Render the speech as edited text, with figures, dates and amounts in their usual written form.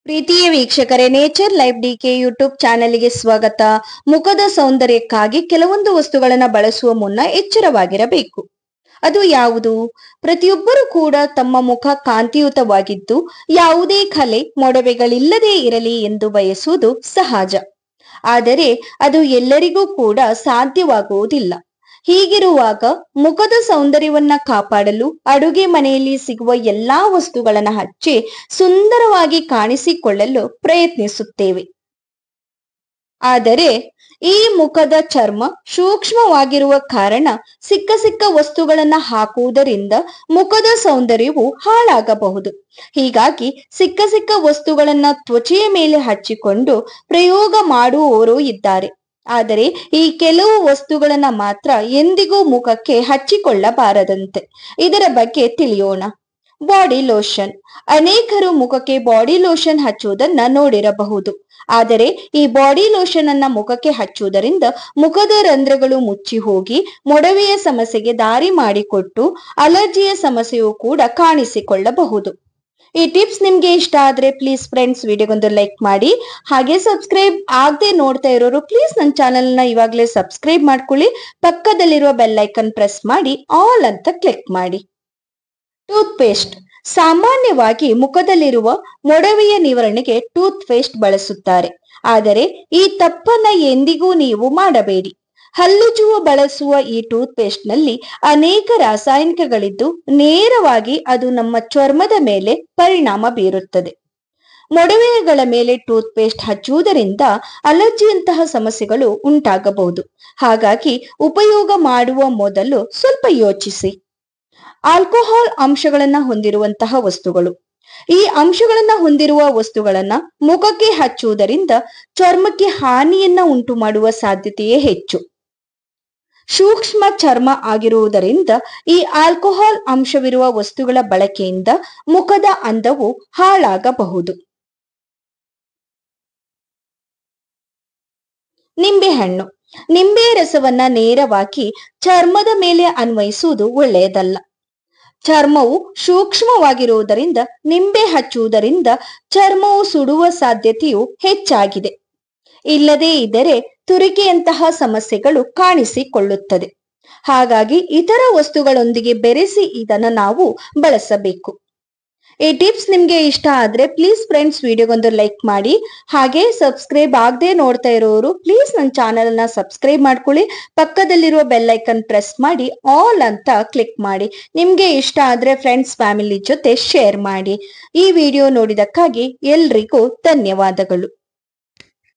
ಪ್ರೀತಿಯ ವೀಕ್ಷಕರೇ, nature life DK YouTube ಚಾನೆಲ್ಗೆ ಸ್ವಾಗತ. ಮುಖದ ಸೌಂದರ್ಯಕ್ಕಾಗಿ ಕೆಲವೊಂದು ವಸ್ತುಗಳನ್ನ ಬಳಸುವ ಮುನ್ನ ಎಚ್ಚರವಾಗಿರಬೇಕು. ಅದು ಯಾವುದು? ಪ್ರತಿಯೊಬ್ಬರು ಕೂಡ ತಮ್ಮ ಮುಖ ಕಾಂತಿಯುತವಾಗಿದ್ದು ಯಾವುದೇ ಕಲೆ ಮೊಡವೆಗಳಿಲ್ಲದೆ ಇರಲಿ ಎಂದು ಬಯಸುವುದು ಸಹಜ. ಆದರೆ ಅದು ಎಲ್ಲರಿಗೂ ಕೂಡ ಸಾಧ್ಯವಾಗುವುದಿಲ್ಲ. ಹೀಗಿರುವಾಗ ಮುಖದ ಸೌಂದರ್ಯವನ್ನ ಕಾಪಾಡಲು ಅಡುಗೆ ಮನೆಯಲ್ಲಿ ಸಿಗುವ ಎಲ್ಲಾ ವಸ್ತುಗಳನ್ನ ಹಚ್ಚಿ ಸುಂದರವಾಗಿ ಕಾಣಿಸಿಕೊಳ್ಳಲು ಪ್ರಯತ್ನಿಸುತ್ತೇವೆ. ಆದರೆ ಈ ಮುಖದ ಚರ್ಮ ಸೂಕ್ಷ್ಮವಾಗಿರುವ ಕಾರಣ ಸಿಕ್ಕ ವಸ್ತುಗಳನ್ನ ಹಾಕುವುದರಿಂದ ಮುಖದ ಸೌಂದರ್ಯವು ಹಾಳಾಗಬಹುದು. ಹೀಗಾಗಿ ಸಿಕ್ಕ ವಸ್ತುಗಳನ್ನ ತ್ವಚೆಯ ಮೇಲೆ ಹಚ್ಚಿಕೊಂಡು ಪ್ರಯೋಗ ಮಾಡುವವರು ಇದ್ದಾರೆ. ಆದರೆ ಈ ಕೆಲವು ವಸ್ತುಗಳನ್ನ ಮಾತ್ರ ಎಂದಿಗೂ ಮುಖಕ್ಕೆ ಹಚ್ಚಿಕೊಳ್ಳಬಾರದಂತೆ. ಇದರ ಬಗ್ಗೆ ತಿಳಿಯೋಣ. Body lotion. ಅನೇಕರು ಮುಖಕ್ಕೆ ಬಾಡಿ ಲೋಷನ್ ಹಚ್ಚುವುದನ್ನ ನೋಡಿರಬಹುದು. ಆದರೆ ಈ ಬಾಡಿ ಲೋಷನ್ ಅನ್ನ ಮುಖಕ್ಕೆ ಹಚ್ಚುವುದರಿಂದ ಮುಖದ ರಂಧ್ರಗಳು ಮುಚ್ಚಿ ಹೋಗಿ ಮೊಡವೆಯ ಸಮಸ್ಯೆಗೆ ದಾರಿ ಮಾಡಿಕೊಟ್ಟು ಅಲರ್ಜಿಯ ಸಮಸ್ಯೆಯು ಕೂಡ ಕಾಣಿಸಿಕೊಳ್ಳಬಹುದು. ಈ ಟಿಪ್ಸ್ ನಿಮ್ಗೆ ಇಷ್ಟ ಆದ್ರೆ ಪ್ಲೀಸ್ ಫ್ರೆಂಡ್ಸ್ ವಿಡಿಯೋಗೊಂದು ಲೈಕ್ ಮಾಡಿ. ಹಾಗೆ ಸಬ್ಸ್ಕ್ರೈಬ್ ಆಗದೆ ನೋಡ್ತಾ ಇರೋರು ಪ್ಲೀಸ್ ನನ್ನ ಚಾನೆಲ್ ನ ಇವಾಗಲೇ ಸಬ್ಸ್ಕ್ರೈಬ್ ಮಾಡ್ಕೊಳ್ಳಿ. ಪಕ್ಕದಲ್ಲಿರುವ ಬೆಲ್ ಐಕನ್ ಪ್ರೆಸ್ ಮಾಡಿ ಆಲ್ ಅಂತ ಕ್ಲಿಕ್ ಮಾಡಿ. Tooth paste. ಸಾಮಾನ್ಯವಾಗಿ ಮುಖದಲ್ಲಿರುವ ಮೊಡವೆಯ ನಿವಾರಣೆಗೆ ಟೂತ್ ಪೇಸ್ಟ್ ಬಳಸುತ್ತಾರೆ. ಆದರೆ ಈ ತಪ್ಪನ್ನ ಎಂದಿಗೂ ನೀವು ಮಾಡಬೇಡಿ. ಹಲ್ಲುಜ್ಜುವ ಬಳಸುವ ಈ ಟೂತ್ ಪೇಸ್ಟ್ ನಲ್ಲಿ ಅನೇಕ ರಾಸಾಯನಿಕಗಳಿದ್ದು ನೇರವಾಗಿ ಅದು ನಮ್ಮ ಚರ್ಮದ ಮೇಲೆ ಪರಿಣಾಮ ಬೀರುತ್ತದೆ. ಮೊಡವೆಗಳ ಮೇಲೆ ಟೂತ್ ಪೇಸ್ಟ್ ಹಚ್ಚುವುದರಿಂದ ಅಲರ್ಜಿಯಂತಹ ಸಮಸ್ಯೆಗಳು ಉಂಟಾಗಬಹುದು. ಹಾಗಾಗಿ ಉಪಯೋಗ ಮಾಡುವ ಮೊದಲು ಸ್ವಲ್ಪ ಯೋಚಿಸಿ. ಆಲ್ಕೋಹಾಲ್ ಅಂಶಗಳನ್ನ ಹೊಂದಿರುವಂತಹ ವಸ್ತುಗಳು. ಈ ಅಂಶಗಳನ್ನ ಹೊಂದಿರುವ ವಸ್ತುಗಳನ್ನ ಮುಖಕ್ಕೆ ಹಚ್ಚುವುದರಿಂದ ಚರ್ಮಕ್ಕೆ ಹಾನಿಯನ್ನ ಉಂಟು ಮಾಡುವ ಸಾಧ್ಯತೆಯೇ ಹೆಚ್ಚು. ಸೂಕ್ಷ್ಮ ಚರ್ಮ ಆಗಿರುವುದರಿಂದ ಈ ಆಲ್ಕೋಹಾಲ್ ಅಂಶವಿರುವ ವಸ್ತುಗಳ ಬಳಕೆಯಿಂದ ಮುಖದ ಅಂದವು ಹಾಳಾಗಬಹುದು. ನಿಂಬೆಹಣ್ಣು. ನಿಂಬೆ ರಸವನ್ನ ನೇರವಾಗಿ ಚರ್ಮದ ಮೇಲೆ ಅನ್ವಯಿಸುವುದು ಒಳ್ಳೆಯದಲ್ಲ. ಚರ್ಮವು ಸೂಕ್ಷ್ಮವಾಗಿರುವುದರಿಂದ ನಿಂಬೆ ಹಚ್ಚುವುದರಿಂದ ಚರ್ಮವು ಸುಡುವ ಸಾಧ್ಯತೆಯು ಹೆಚ್ಚಾಗಿದೆ. ಇಲ್ಲದೇ ಇದ್ದರೆ ತುರಿಕೆಯಂತಹ ಸಮಸ್ಯೆಗಳು ಕಾಣಿಸಿಕೊಳ್ಳುತ್ತದೆ. ಹಾಗಾಗಿ ಇತರ ವಸ್ತುಗಳೊಂದಿಗೆ ಬೆರೆಸಿ ಇದನ್ನ ನಾವು ಬಳಸಬೇಕು. ಈ ಟಿಪ್ಸ್ ನಿಮ್ಗೆ ಇಷ್ಟ ಆದ್ರೆ ಪ್ಲೀಸ್ ಫ್ರೆಂಡ್ಸ್ ವಿಡಿಯೋಗೊಂದು ಲೈಕ್ ಮಾಡಿ. ಹಾಗೆ ಸಬ್ಸ್ಕ್ರೈಬ್ ಆಗದೆ ನೋಡ್ತಾ ಇರೋರು ಪ್ಲೀಸ್ ನನ್ನ ಚಾನೆಲ್ ನ ಸಬ್ಸ್ಕ್ರೈಬ್ ಮಾಡ್ಕೊಳ್ಳಿ. ಪಕ್ಕದಲ್ಲಿರುವ ಬೆಲ್ ಐಕನ್ ಪ್ರೆಸ್ ಮಾಡಿ ಆಲ್ ಅಂತ ಕ್ಲಿಕ್ ಮಾಡಿ. ನಿಮ್ಗೆ ಇಷ್ಟ ಆದ್ರೆ ಫ್ರೆಂಡ್ಸ್ ಫ್ಯಾಮಿಲಿ ಜೊತೆ ಶೇರ್ ಮಾಡಿ. ಈ ವಿಡಿಯೋ ನೋಡಿದಕ್ಕಾಗಿ ಎಲ್ರಿಗೂ ಧನ್ಯವಾದಗಳು.